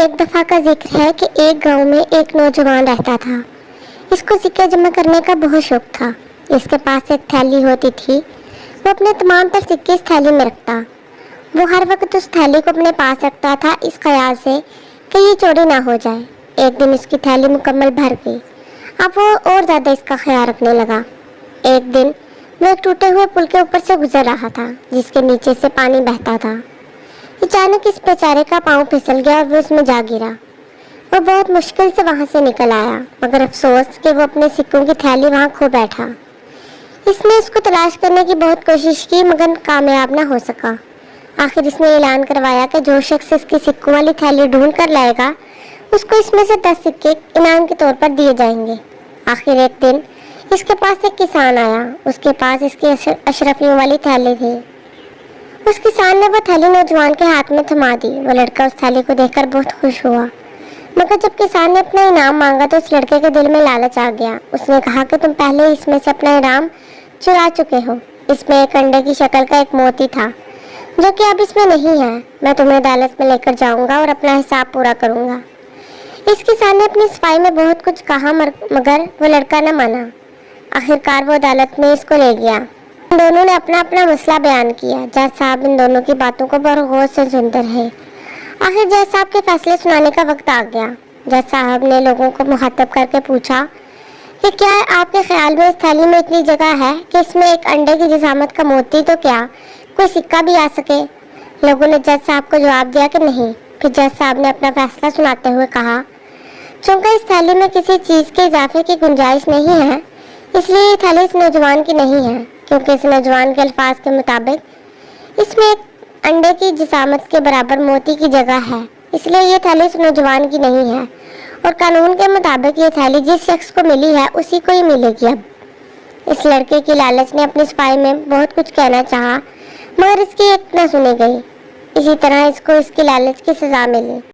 ایک دفعہ کا ذکر ہے کہ ایک گاؤں میں ایک نوجوان رہتا تھا۔ اس کو سکے جمع کرنے کا بہت شوق تھا۔ اس کے پاس ایک تھیلی ہوتی تھی، وہ اپنے تمام تر سکے اس تھیلی میں رکھتا۔ وہ ہر وقت اس تھیلی کو اپنے پاس رکھتا تھا، اس خیال سے کہ یہ چوری نہ ہو جائے۔ ایک دن اس کی تھیلی مکمل بھر گئی۔ اب وہ اور زیادہ اس کا خیال رکھنے لگا۔ ایک دن وہ ایک ٹوٹے ہوئے پل کے اوپر سے گزر رہا تھا، جس کے نیچے سے پانی بہتا تھا۔ اچانک اس بیچارے کا پاؤں پھسل گیا اور وہ اس میں جا گرا۔ وہ بہت مشکل سے وہاں سے نکل آیا، مگر افسوس کہ وہ اپنے سکوں کی تھیلی وہاں کھو بیٹھا۔ اس نے اس کو تلاش کرنے کی بہت کوشش کی، مگر کامیاب نہ ہو سکا۔ آخر اس نے اعلان کروایا کہ جو شخص اس کی سکوں والی تھیلی ڈھونڈ کر لائے گا، اس کو اس میں سے 10 سکے انعام کے طور پر دیے جائیں گے۔ آخر ایک دن اس کے پاس ایک کسان آیا۔ اس کے پاس اس کی اشرفیوں والی تھیلی تھی۔ اس کسان نے وہ تھیلی نوجوان کے ہاتھ میں تھما دی۔ وہ لڑکا اس تھیلی کو دیکھ کر بہت خوش ہوا، مگر جب کسان نے اپنا انعام مانگا تو اس لڑکے کے دل میں لالچ آ گیا۔ اس نے کہا کہ تم پہلے اس میں سے اپنا انعام چرا چکے ہو۔ اس میں ایک انڈے کی شکل کا ایک موتی تھا، جو کہ اب اس میں نہیں ہے۔ میں تمہیں عدالت میں لے کر جاؤں گا اور اپنا حساب پورا کروں گا۔ اس کسان نے اپنی صفائی میں بہت کچھ کہا، مگر وہ لڑکا نہ مانا۔ آخرکار وہ عدالت میں اس کو لے گیا۔ ان دونوں نے اپنا اپنا مسئلہ بیان کیا۔ جج صاحب ان دونوں کی باتوں کو بڑے غور سے سنتے رہے۔ آخر جج صاحب کے فیصلے سنانے کا وقت آ گیا۔ جج صاحب نے لوگوں کو مخاطب کر کے پوچھا کہ کیا آپ کے خیال میں اس تھیلی میں اتنی جگہ ہے کہ اس میں ایک انڈے کی جسامت کا موتی تو کیا کوئی سکہ بھی آ سکے؟ لوگوں نے جج صاحب کو جواب دیا کہ نہیں۔ پھر جج صاحب نے اپنا فیصلہ سناتے ہوئے کہا، چونکہ اس تھیلی میں کسی چیز کے اضافے کی گنجائش نہیں ہے، اس لیے یہ تھیلی اس نوجوان کی نہیں ہے، کیونکہ اس نوجوان کے الفاظ کے مطابق اس میں ایک انڈے کی جسامت کے برابر موتی کی جگہ ہے، اس لیے یہ تھیلی اس نوجوان کی نہیں ہے، اور قانون کے مطابق یہ تھیلی جس شخص کو ملی ہے اسی کو ہی ملے گی۔ اب اس لڑکے کی لالچ نے اپنی صفائی میں بہت کچھ کہنا چاہا، مگر اس کی ایک نہ سنی گئی۔ اسی طرح اس کو اس کی لالچ کی سزا ملی۔